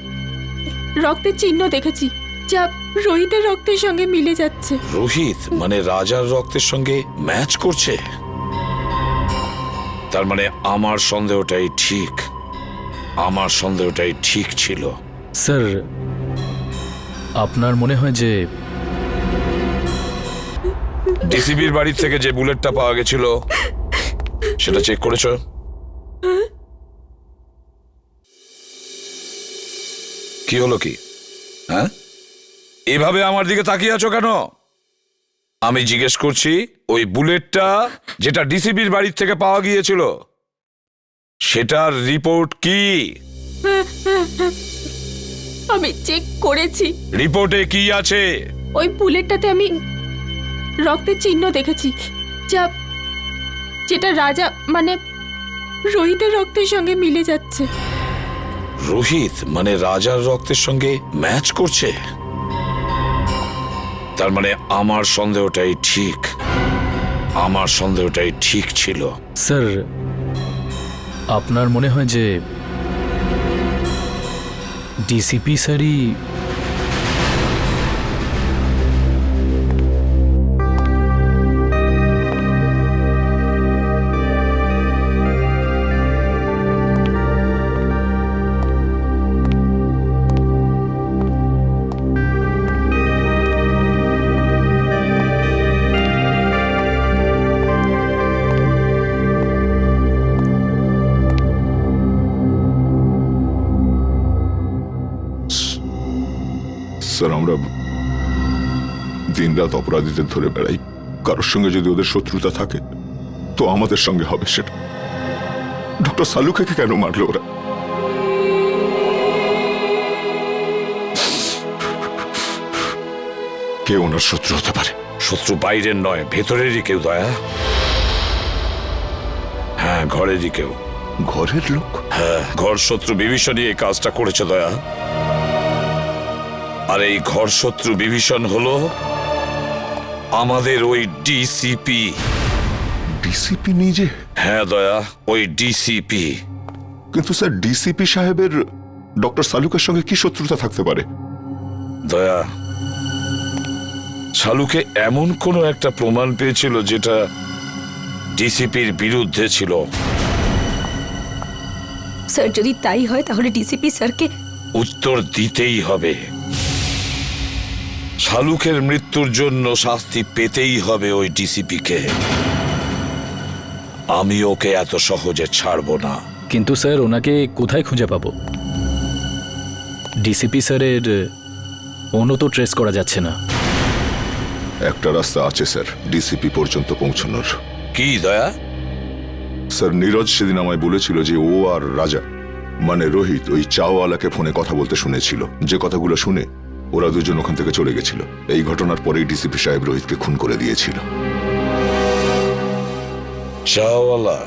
Speaker 5: রক্তের চিহ্ন দেখেছি, যা রোহিতের রক্তের সঙ্গে মিলে যাচ্ছে।
Speaker 6: রোহিত মানে রাজার রক্তের সঙ্গে ম্যাচ করছে? তার মানে আমার সন্দেহটাই ঠিক, আমার সন্দেহটাই ঠিক ছিল।
Speaker 11: স্যার, আপনার মনে হয় যে
Speaker 6: ডিসিবির বাড়ি থেকে যে বুলেটটা পাওয়া গেছিল সেটা চেক করেছো? কি হলো কি? হ্যাঁ, এভাবে আমার দিকে তাকিয়ে আছো কেন? আমি জিজ্ঞেস করছি, ওই বুলেটটা যেটা ডিসিবির বাড়ির থেকে পাওয়া গিয়েছিল সেটার রিপোর্ট কি?
Speaker 5: আমি চেক করেছি।
Speaker 6: রিপোর্টে কি আছে?
Speaker 5: ওই বুলেটটাতে আমি রক্তের চিহ্ন দেখেছি, যা যেটা রাজা মানে রোহিতের রক্তের সঙ্গে মিলে যাচ্ছে।
Speaker 6: রোহিত মানে রাজার রক্তের সঙ্গে ম্যাচ করছে? তার মানে আমার সন্দেহটাই ঠিক, আমার সন্দেহটাই ঠিক ছিল।
Speaker 11: স্যার, আপনার মনে হয় যে ডিসিপি স্যারই
Speaker 13: স্যার, আমরা দিনরাত অপরাধীদের ধরে বেড়াই। কারোর সঙ্গে যদি ওদের শত্রুতা থাকে তো আমাদের সঙ্গে হবে সেটা। ডক্টর সালুকে কেন মারলো ওরা? কে ওনার শত্রু হতে পারে?
Speaker 6: শত্রু বাইরের নয়, ভেতরেরই কেউ দয়া। হ্যাঁ, ঘরেরই কেউ।
Speaker 13: ঘরের লোক?
Speaker 6: হ্যাঁ, ঘর শত্রু বিভীষণই এই কাজটা করেছে দয়া। আর এই ঘর শত্রু বিভীষণ হলো আমাদের ওই ডিসিপি।
Speaker 13: ডিসিপি নিজে?
Speaker 6: হ্যাঁ দয়া, ওই ডিসিপি।
Speaker 13: কিন্তু স্যার, ডিসিপি সাহেবের ডক্টর সালুকের সঙ্গে কি শত্রুতা থাকতে পারে?
Speaker 6: দয়া, সালুকে এমন কোনো একটা প্রমাণ পেয়েছিল যেটা ডিসিপির বিরুদ্ধে ছিল।
Speaker 16: স্যার, যদি তাই হয় তাহলে ডিসিপি স্যারকে
Speaker 6: উত্তর দিতেই হবে। শালুকের মৃত্যুর জন্য শাস্তি পেতেই হবে ওই ডিসিপিকে। আমি ওকে এত সহজে ছাড়ব না।
Speaker 11: কিন্তু স্যার, ওনাকে কোথায় খুঁজে পাবো? ডিসিপি স্যারের ফোনও তো ট্রেস করা যাচ্ছে না।
Speaker 13: একটা রাস্তা আছে স্যার ডিসিপি পর্যন্ত পৌঁছানোর।
Speaker 6: কি দয়া?
Speaker 13: স্যার, নীরজ সেদিন আমায় বলেছিল যে ও আর রাজা মানে রোহিত ওই চাওয়ালাকে ফোনে কথা বলতে শুনেছিল। যে কথাগুলো শুনে ওরা দুজন ওখান থেকে চলে গেছিল। এই ঘটনার পরেই ডিসিপি সাহেব রোহিতকে খুন করে দিয়েছিল।
Speaker 6: চাওয়ালা?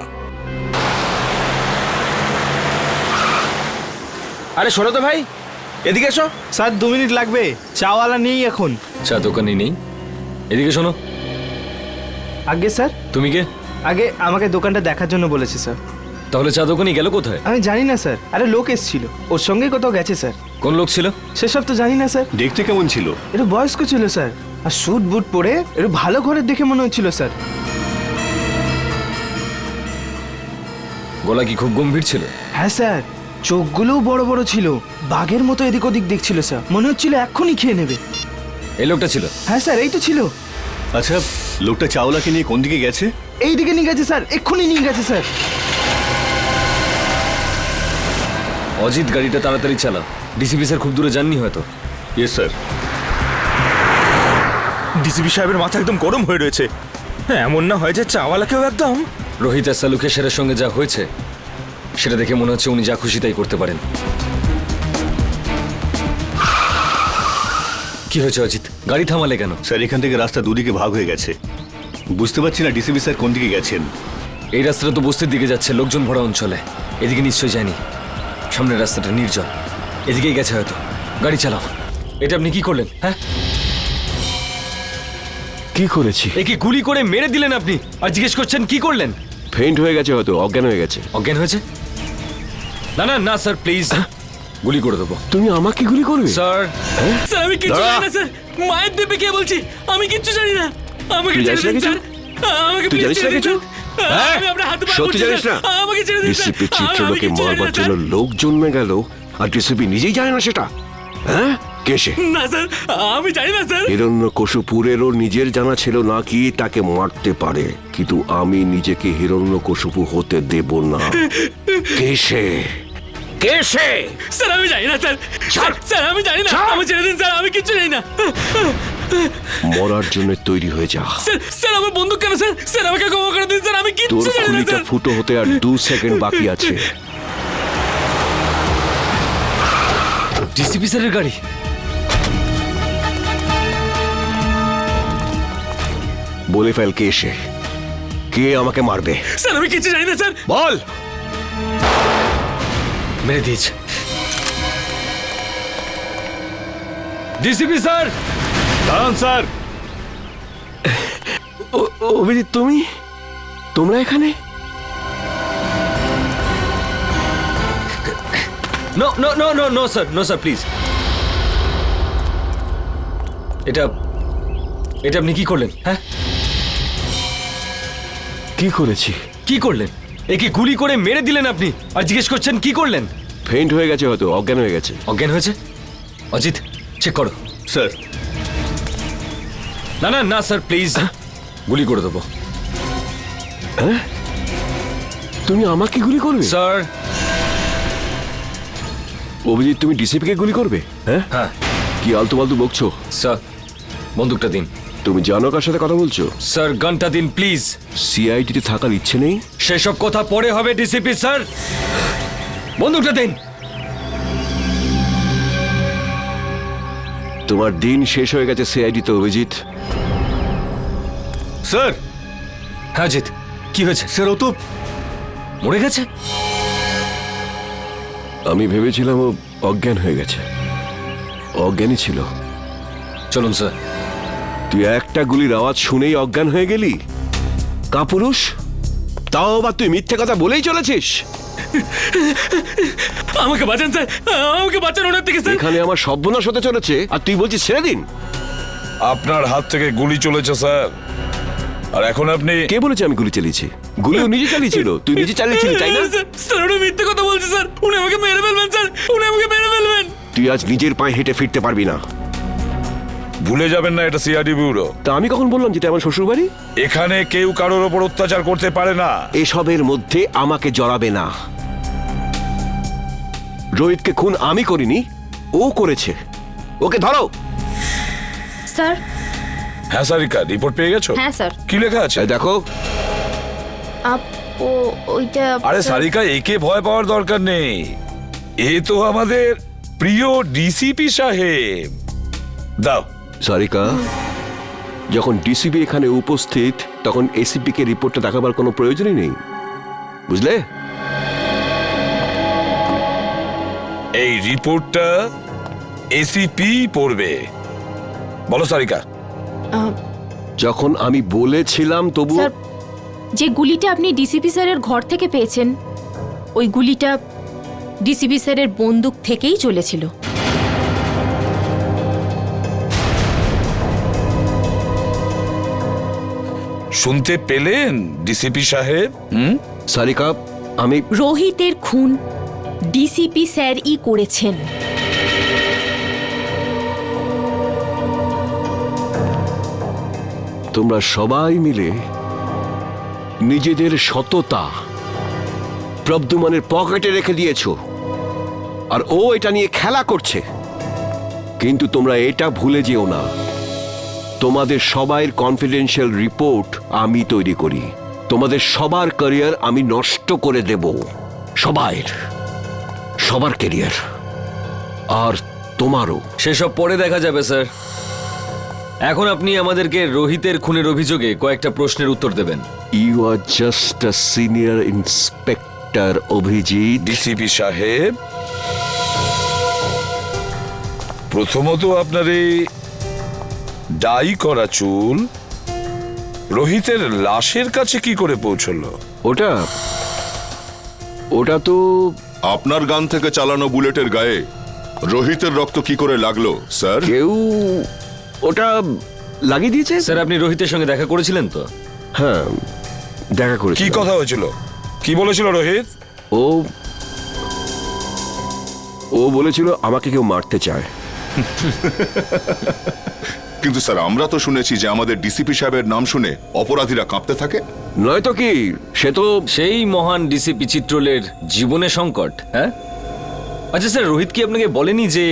Speaker 12: আরে শোনো তো ভাই, এদিকে এসো। স্যার 2 মিনিট লাগবে, চাওয়ালা নেই এখন।
Speaker 1: চা দোকানি নেই? এদিকে শোনো।
Speaker 12: আগে স্যার।
Speaker 1: তুমি কে?
Speaker 12: আগে আমাকে দোকানটা দেখার জন্য বলেছে স্যার।
Speaker 1: তাহলে চা দোকানি গেল কোথায়?
Speaker 12: আমি জানি না স্যার। আরে লোক এসেছিল, ওর সঙ্গেই কোথাও গেছে স্যার।
Speaker 1: কোন লোক ছিল?
Speaker 12: সেসব তো জানি না স্যার।
Speaker 3: দেখতে কেমন ছিল?
Speaker 12: একটু বয়স্ক ছিল স্যার, আর স্যুট বুট পরে একটু ভালো ঘরের দেখে মনে হচ্ছিল স্যার।
Speaker 1: গলা কি খুব গম্ভীর ছিল?
Speaker 12: হ্যাঁ স্যার, চোখগুলোও বড় বড় ছিল, বাঘের মতো এদিক ওদিক দেখছিল স্যার। মনে হচ্ছিল এক্ষুনি খেয়ে নেবে।
Speaker 1: এই লোকটা ছিল?
Speaker 12: হ্যাঁ স্যার, এই তো ছিল।
Speaker 3: আচ্ছা, লোকটা চাওলাকে নিয়ে কোন দিকে গেছে?
Speaker 12: এই দিকে নিয়ে গেছে স্যার, এক্ষুনি নিয়ে গেছে স্যার।
Speaker 1: অজিত, গাড়িটা তাড়াতাড়ি চালা। ডিসিপি স্যার খুব দূরে যাননি হয়তো।
Speaker 3: Yes sir.
Speaker 12: ডিসিপি সাহেবের মাথা একদম গরম হয়ে রয়েছে। এমন না হয় যে চাওয়ালাকেও একদম।
Speaker 1: রোহিত আর সালুকে সেরার সঙ্গে যা হয়েছে সেটা দেখে মনে হচ্ছে উনি যা খুশি তাই করতে পারেন। কি হয়েছে অজিত? গাড়ি থামালে কেন?
Speaker 3: স্যার এখান থেকে রাস্তা দুদিকে ভাগ হয়ে গেছে, বুঝতে পারছি না ডিসিপি স্যার কোন দিকে গেছেন।
Speaker 1: এই রাস্তাটা তো বস্তির দিকে যাচ্ছে, লোকজন ভরা অঞ্চলে। এদিকে নিশ্চয়ই যায়নি, সামনের রাস্তাটা নির্জন, এদিকেই গেছে হয়তো। গাড়ি চালাও। এটা আপনি কি করলেন? হ্যাঁ,
Speaker 17: কি করেছি?
Speaker 1: একে গুলি করে মেরে দিলেন আপনি, আর জিজ্ঞেস করছেন কি করলেন?
Speaker 17: ফেইন্ট হয়ে গেছে, হয়তো অজ্ঞান হয়ে গেছে।
Speaker 1: অজ্ঞান হয়েছে? না না না স্যার, প্লিজ, গুলি করে দেবো।
Speaker 17: তুমি আমাকে গুলি করবে?
Speaker 1: স্যার
Speaker 5: স্যার আমি কিচ্ছু জানি না স্যার, মায়ের দেবে কে বলছি, আমি কিচ্ছু জানি না, আমাকে ছেড়ে দিন স্যার, আমাকে
Speaker 17: তুই জানিস না কিছু?
Speaker 5: আমি আপনার হাতে পা
Speaker 17: সত্যি জানিস না?
Speaker 5: আমাকে ছেড়ে দিন স্যার,
Speaker 17: ডিসিপি চিত্রলোকে মারবার জন্য লোক জন্মে গেল, আর ডিসিপি নিজেই জানে না সেটা? হ্যাঁ, কে সে?
Speaker 5: না স্যার, আমি জানি না স্যার।
Speaker 17: হিরণ্যকশিপুরেরও নিজের জানা ছিল না কি তাকে মারতে পারে, কিন্তু আমি নিজেকে হিরণ্যকশিপু হতে দেব না। কে সে? কে সে?
Speaker 5: স্যার আমি জানি না স্যার, স্যার আমি জানি না, আমি ছেড়ে দিন স্যার, আমি কিচ্ছু জানি না।
Speaker 17: মরার জন্য তৈরি হয়ে যা।
Speaker 5: স্যার স্যার আমার বন্দুক কেন স্যার, স্যার আমাকে ক্ষমা করে দিন স্যার, আমি
Speaker 17: তোর
Speaker 5: কিচ্ছু জানি না
Speaker 17: খুলিটা
Speaker 5: স্যার।
Speaker 17: ফুটো হতে আর 2 সেকেন্ড বাকি আছে।
Speaker 1: ডিসিপি স্যারের গাড়ি।
Speaker 17: বলে ফেল কে সে, কে আমাকে মারবে?
Speaker 5: স্যার আমি কিচ্ছু জানি না স্যার।
Speaker 17: বল।
Speaker 1: মেরে দিয়েছে। ডিসিপি স্যার,
Speaker 17: দাঁড়ান স্যার। অভিজিৎ, তোমরা এখানে?
Speaker 1: No no no no no sir, no sir, please. এটা আপনি কি করলেন? হ্যাঁ,
Speaker 17: কি করেছি?
Speaker 1: কি করলেন? একে গুলি করে মেরে দিলেন আপনি, আর জিজ্ঞেস করছেন কি করলেন?
Speaker 17: ফেইন্ট হয়ে গেছে, হয়তো অজ্ঞান হয়ে গেছে।
Speaker 1: অজ্ঞান হয়েছে? অজিত, চেক করো।
Speaker 3: স্যার
Speaker 1: না না না স্যার, প্লিজ, গুলি করে দেবো।
Speaker 17: হ্যাঁ, তুমি আমাকে গুলি করবে?
Speaker 1: স্যার।
Speaker 17: অভিজিৎ, তুমি ডিসিপিকে গুলি করবে? হ্যাঁ
Speaker 1: হ্যাঁ।
Speaker 17: কি আলতু ফালতু বকছো?
Speaker 1: স্যার বন্দুকটা দিন।
Speaker 17: তুমি জানো কার সাথে কথা বলছো?
Speaker 1: স্যার গানটা দিন প্লিজ।
Speaker 17: সিআইডিতে থাকার ইচ্ছে নেই?
Speaker 1: সেসব কথা পরে হবে ডিসিপি স্যার, বন্দুকটা দিন।
Speaker 17: তোমার দিন শেষ হয়ে গেছে সিআইডিতে, অভিজিৎ।
Speaker 3: স্যার।
Speaker 1: হ্যাঁ জিৎ, কি হয়েছে?
Speaker 3: স্যার ও তো
Speaker 1: মরে গেছে।
Speaker 17: আমি ভেবেছিলাম ও অজ্ঞান হয়ে গেছে। অজ্ঞানই ছিল।
Speaker 1: চলুন স্যার।
Speaker 17: তুই একটা গুলির আওয়াজ শুনেই অজ্ঞান হয়ে গেলি? কাপুরুষ, তাও আবার তুই মিথ্যে কথা বলেই চলেছিস।
Speaker 5: আমাকে বাঁচান স্যার, আমাকে বাঁচান ওনার থেকে স্যার।
Speaker 17: এখানে আমার সর্বনাশ হতে চলেছে আর তুই বলছিস ছেড়ে দিন।
Speaker 6: আপনার হাত থেকে গুলি চলেছে স্যার, আর এখন আপনি?
Speaker 17: কে বলেছে আমি গুলি চালিয়েছি? গুলি ও নিজে চালিয়েছিল, তুই নিজে চালিয়েছিলি তাই না?
Speaker 5: স্যার উনি মিথ্যে কথা বলছে স্যার, উনি আমাকে মেরে ফেলবেন স্যার, উনি আমাকে মেরে ফেলবেন।
Speaker 17: তুই আজ নিজের পায়ে হেঁটে ফিরতে পারবি না।
Speaker 6: ভুলে যাবেন না এটা সিআইডি ব্যুরো।
Speaker 17: তা আমি কখন বললাম যেটা আমার শ্বশুর বাড়ি?
Speaker 6: এখানে কেউ কারোর ওপর অত্যাচার করতে পারে না।
Speaker 17: এসবের মধ্যে আমাকে জড়াবে না। রোহিতকে খুন আমি করিনি, ও করেছে। ওকে ধরো।
Speaker 2: স্যার।
Speaker 6: হ্যাঁ সারিকা, রিপোর্ট পেয়ে গেছো?
Speaker 2: হ্যাঁ স্যার।
Speaker 6: কি লেখা আছে
Speaker 17: দেখো।
Speaker 2: ওইটা
Speaker 6: আরে সারিকা, একে ভয় পাওয়ার দরকার নেই, এ তো আমাদের প্রিয় ডিসিপি সাহেব। দাও।
Speaker 17: সারিকা, যখন ডিসিপি এখানে উপস্থিত তখন এসিপি কে রিপোর্টটা দেখাবার কোনো প্রয়োজনই নেই, বুঝলে?
Speaker 6: এই রিপোর্টটা এসিপি পড়বে। বলো সারিকা।
Speaker 17: যখন আমি বলেছিলাম তবু।
Speaker 2: স্যার, যে গুলিটা আপনি ডিসিপি স্যারের ঘর থেকে পেয়েছেন, ওই গুলিটা ডিসিপি স্যারের বন্দুক থেকেই চলেছিল।
Speaker 6: শুনতে পেলেন ডিসিপি সাহেব?
Speaker 17: সারিকা, আমি
Speaker 2: রোহিতের খুন ডিসিপি স্যারই করেছেন।
Speaker 17: তোমরা সবাই মিলে নিজেদের সততা প্রদ্যুম্নের পকেটে রেখে দিয়েছো, আর ও এটা নিয়ে খেলা করছে। কিন্তু তোমরা এটা ভুলে যেও না, তোমাদের সবার কনফিডেন্সিয়াল রিপোর্ট আমি তৈরি করি। তোমাদের সবার ক্যারিয়ার আমি নষ্ট করে দেব, সবার ক্যারিয়ার, আর তোমারও।
Speaker 1: সেসব পরে দেখা যাবে স্যার, এখন আপনি আমাদেরকে রোহিতের খুনের অভিযোগে কয়েকটা প্রশ্নের উত্তর দেবেন।
Speaker 17: You are just a senior inspector Abhijit.
Speaker 6: DCP সাহেব, প্রথমত আপনার এই ডাই করা চুল রোহিতের লাশের কাছে কি করে পৌঁছলো?
Speaker 17: ওটা তো
Speaker 13: আপনার গান থেকে চালানো বুলেটের গায়ে রোহিতের রক্ত কি করে লাগলো স্যার?
Speaker 17: কেউ ওটা লাগিয়ে দিয়েছে।
Speaker 1: স্যার, আপনি রোহিতের সঙ্গে দেখা করেছিলেন তো?
Speaker 17: হ্যাঁ, দেখা করেছি।
Speaker 6: কি কথা হয়েছিল? কি বলেছিল রোহিত?
Speaker 17: ও বলেছিল আমাকে কেউ মারতে চায়।
Speaker 13: কিন্তু স্যার, আমরা তো শুনেছি যে আমাদের ডিসিপি সাহেবের নাম শুনে অপরাধীরা কাঁপতে থাকে।
Speaker 17: নয়তো কি, সে তো
Speaker 1: সেই মহান ডিসিপি চিত্রলের জীবনে সংকট। হ্যাঁ, আচ্ছা স্যার, রোহিত কি আপনাকে বলেনি যে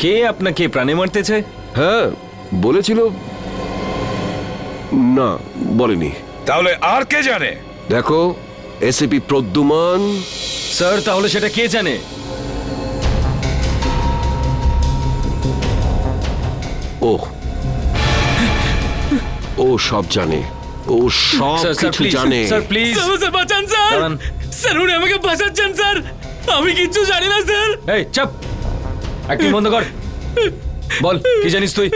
Speaker 1: কে আপনাকে প্রাণে মারতে চায়?
Speaker 17: হ্যাঁ বলেছিল। না, বলেনি।
Speaker 6: তাহলে আর কে জানে?
Speaker 17: দেখো, এসিপি প্রদ্যুমান।
Speaker 1: স্যার, তাহলে সেটা কে জানে?
Speaker 17: ও সব জানে, ও সব কিছু জানে।
Speaker 1: স্যার প্লিজ,
Speaker 5: স্যার বাঁচান স্যার, স্যার উনি আমাকে বাঁচাচ্ছেন স্যার, আমি কিচ্ছু জানি না স্যার।
Speaker 1: এই চাপ, অ্যাক্টিং বন্ধ কর, বল কি জানিস তুই?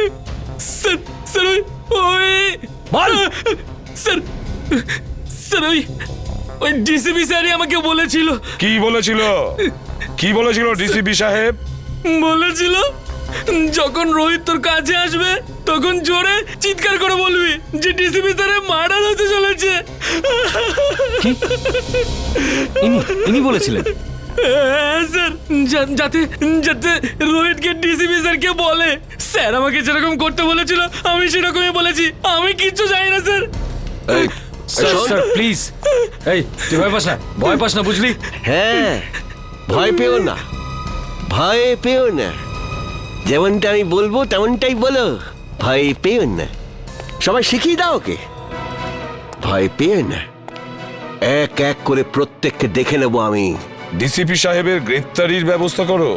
Speaker 5: স্যার স্যার ওই
Speaker 1: বল।
Speaker 5: স্যার স্যার ওই ডিসিপি স্যারই আমাকে বলেছিল।
Speaker 6: কি বলেছিল? কি বলেছিল ডিসিপি সাহেব?
Speaker 5: বলেছিল যখন রোহিত তোর কাছে আসবে তখন জোরে চিৎকার করে বলবি যে ডিসিপি স্যারের মার্ডার হতে চলেছে।
Speaker 1: ইনি বলেছিলেন?
Speaker 5: স্যার, যাতে যাতে রোহিতকে ডিসিপি স্যারকে বলে। স্যার আমাকে যেরকম করতে বলেছিল আমি সেরকমই বলেছি, আমি কিচ্ছু জানি না স্যার।
Speaker 1: স্যার প্লিজ, এই তুই ভয় পাস না, ভয় পাস না, বুঝলি?
Speaker 17: হ্যাঁ, ভয় পেও না, ভয় পেও না। যেমনটা আমি বলবো তেমনটাই বলো, ভয় পেও না। সবাই শিখিয়ে দাও ওকে, ভয় পেও না। এক এক করে প্রত্যেককে দেখে নেবো আমি।
Speaker 6: ডিসিপি সাহেবের গ্রেফতারির ব্যবস্থা করো,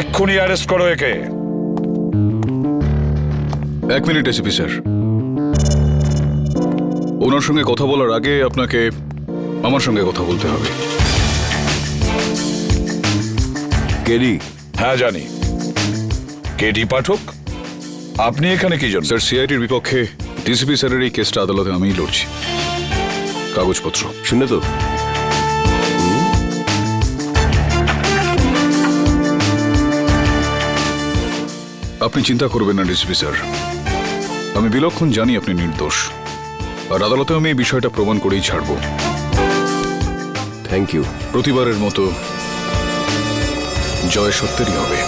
Speaker 6: এক্ষুনি অ্যারেস্ট করো একে।
Speaker 18: এক মিনিট এসিপি স্যার, ওনার সঙ্গে কথা বলার আগে আপনাকে আমার সঙ্গে কথা বলতে হবে।
Speaker 6: কেডি? হ্যাঁ জানি। কেডি পাঠক, আপনি এখানে কি জন্য?
Speaker 18: স্যার, সিআইডির বিপক্ষে ডিসিপি স্যারের এই কেসটা আদালতে আমিই লড়ছি। কাগজপত্র
Speaker 17: শুনে তো?
Speaker 18: আপনি চিন্তা করবেন না ডিসিপি স্যার, আমি বিলক্ষণ জানি আপনি নির্দোষ, আর আদালতে আমি এই বিষয়টা প্রমাণ করেই ছাড়ব।
Speaker 17: Thank you.
Speaker 18: প্রতিবারের মতো জয় সত্যেরই হবে।